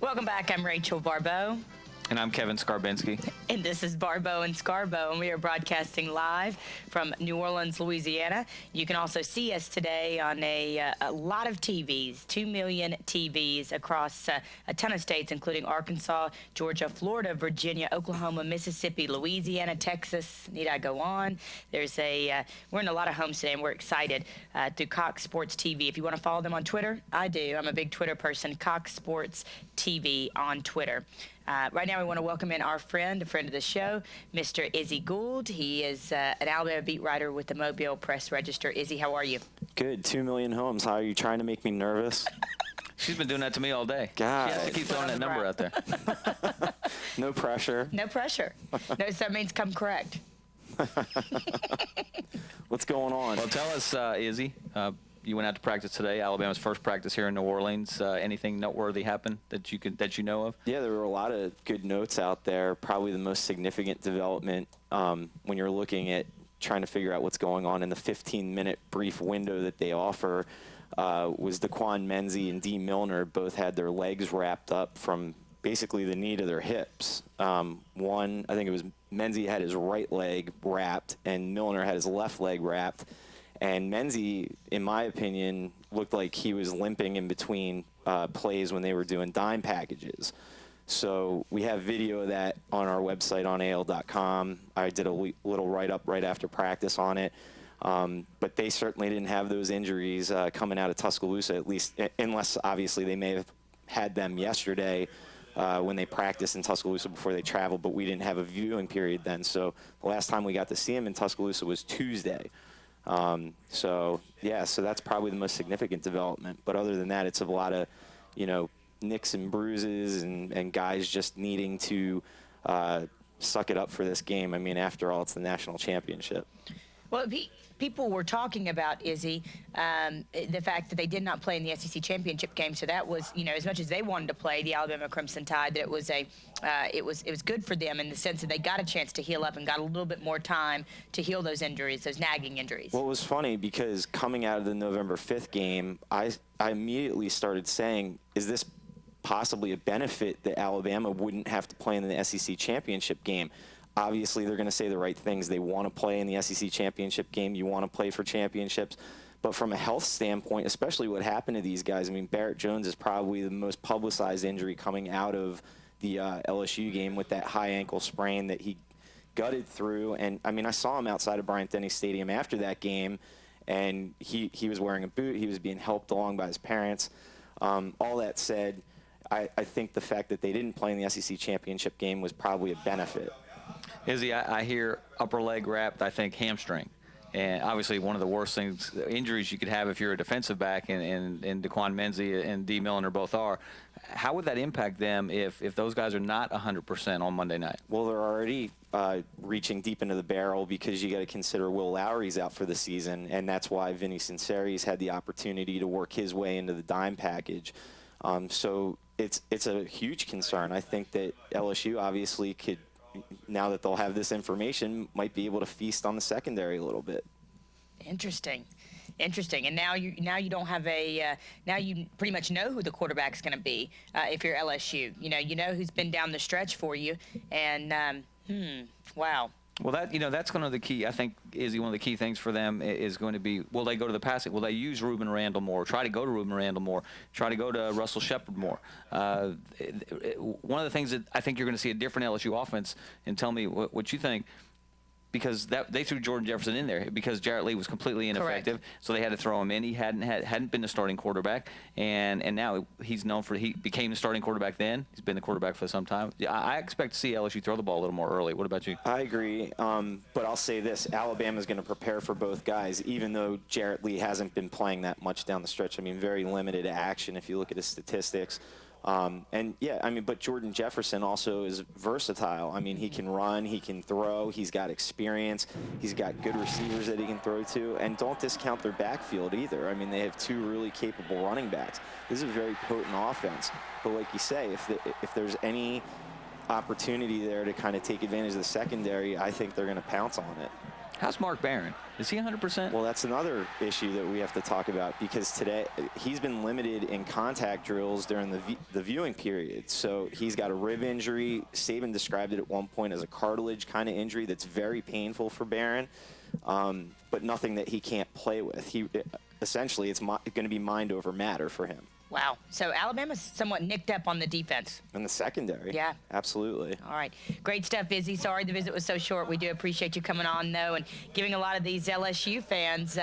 Welcome back. I'm Rachel Baribeau. And I'm Kevin Skarbinski. And this is Baribeau and Scarbo, and we are broadcasting live from New Orleans, Louisiana. You can also see us today on a lot of TVs, 2 million TVs across a ton of states, including Arkansas, Georgia, Florida, Virginia, Oklahoma, Mississippi, Louisiana, Texas. Need I go on? We're in a lot of homes today, and we're excited through Cox Sports TV. If you want to follow them on Twitter, I do. I'm a big Twitter person. Cox Sports TV on Twitter. Right now, we want to welcome in our friend, a friend of the show, Mr. Izzy Gould. He is an Alabama beat writer with the Mobile Press Register. Izzy, how are you? Good. 2 million homes. How are you trying to make me nervous? She's been doing that to me all day. God. She has to keep throwing that number out there. No pressure. No pressure. No, so that means come correct. What's going on? Well, tell us, Izzy. You went out to practice today. Alabama's first practice here in New Orleans. Anything noteworthy happen that you know of? Yeah, there were a lot of good notes out there. Probably the most significant development when you're looking at trying to figure out what's going on in the 15-minute brief window that they offer was Daquan Menzie and D. Milner both had their legs wrapped up from basically the knee to their hips. One, I think it was Menzie had his right leg wrapped and Milner had his left leg wrapped. And Menzie, in my opinion, looked like he was limping in between plays when they were doing dime packages. So we have video of that on our website on AL.com. I did a little write-up right after practice on it. But they certainly didn't have those injuries coming out of Tuscaloosa, at least, unless obviously they may have had them yesterday when they practiced in Tuscaloosa before they traveled, but we didn't have a viewing period then. So the last time we got to see him in Tuscaloosa was Tuesday. So that's probably the most significant development. But other than that, it's a lot of, nicks and bruises and guys just needing to suck it up for this game. I mean, after all, it's the national championship. Well, people were talking about, Izzy, the fact that they did not play in the SEC championship game. So that was, as much as they wanted to play the Alabama Crimson Tide, that it was good for them in the sense that they got a chance to heal up and got a little bit more time to heal those injuries, those nagging injuries. Well, it was funny because coming out of the November 5th game, I immediately started saying, is this possibly a benefit that Alabama wouldn't have to play in the SEC championship game? Obviously, they're going to say the right things. They want to play in the SEC championship game. You want to play for championships. But from a health standpoint, especially what happened to these guys, I mean, Barrett Jones is probably the most publicized injury coming out of the LSU game with that high ankle sprain that he gutted through. And, I mean, I saw him outside of Bryant-Denny Stadium after that game, and he was wearing a boot. He was being helped along by his parents. All that said, I think the fact that they didn't play in the SEC championship game was probably a benefit. Izzy, I hear upper leg wrapped, I think hamstring. And obviously one of the worst injuries you could have if you're a defensive back, and Daquan Menzie and D. Milner both are. How would that impact them if those guys are not 100% on Monday night? Well, they're already reaching deep into the barrel because you got to consider Will Lowry's out for the season, and that's why Vinny Cincinnati's had the opportunity to work his way into the dime package. So it's a huge concern. I think that LSU obviously could, now that they'll have this information, might be able to feast on the secondary a little bit. Interesting. And now you don't have now you pretty much know who the quarterback's going to be if you're LSU. You know who's been down the stretch for you, and wow. Well, that's one of the key. I think, Izzy, one of the key things for them is going to be, will they go to the passing? Will they use Ruben Randall more? Try to go to Ruben Randall more. Try to go to Russell Shepard more. One of the things that I think you're going to see a different LSU offense, and tell me what you think, because they threw Jordan Jefferson in there because Jarrett Lee was completely ineffective. Correct. So they had to throw him in. He hadn't been the starting quarterback, and now he's known for, he became the starting quarterback then. He's been the quarterback for some time. I expect to see LSU throw the ball a little more early. What about you? I agree, but I'll say this: Alabama's going to prepare for both guys, even though Jarrett Lee hasn't been playing that much down the stretch. I mean, very limited action if you look at his statistics. But Jordan Jefferson also is versatile. I mean, he can run, he can throw, he's got experience, he's got good receivers that he can throw to, and don't discount their backfield either. I mean, they have two really capable running backs. This is a very potent offense. But like you say, if there's any opportunity there to kind of take advantage of the secondary, I think they're going to pounce on it. How's Mark Barron? Is he 100%? Well, that's another issue that we have to talk about, because today he's been limited in contact drills during the viewing period. So he's got a rib injury. Saban described it at one point as a cartilage kind of injury that's very painful for Barron, but nothing that he can't play with. Essentially, it's going to be mind over matter for him. Wow. So Alabama's somewhat nicked up on the defense. In the secondary. Yeah. Absolutely. All right. Great stuff, Izzy. Sorry the visit was so short. We do appreciate you coming on, though, and giving a lot of these LSU fans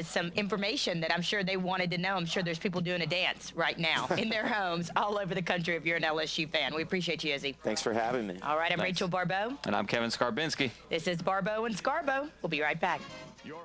some information that I'm sure they wanted to know. I'm sure there's people doing a dance right now in their homes all over the country if you're an LSU fan. We appreciate you, Izzy. Thanks for having me. All right. I'm Thanks. Rachel Baribeau. And I'm Kevin Skarbinski. This is Baribeau and Scarbo. We'll be right back. Your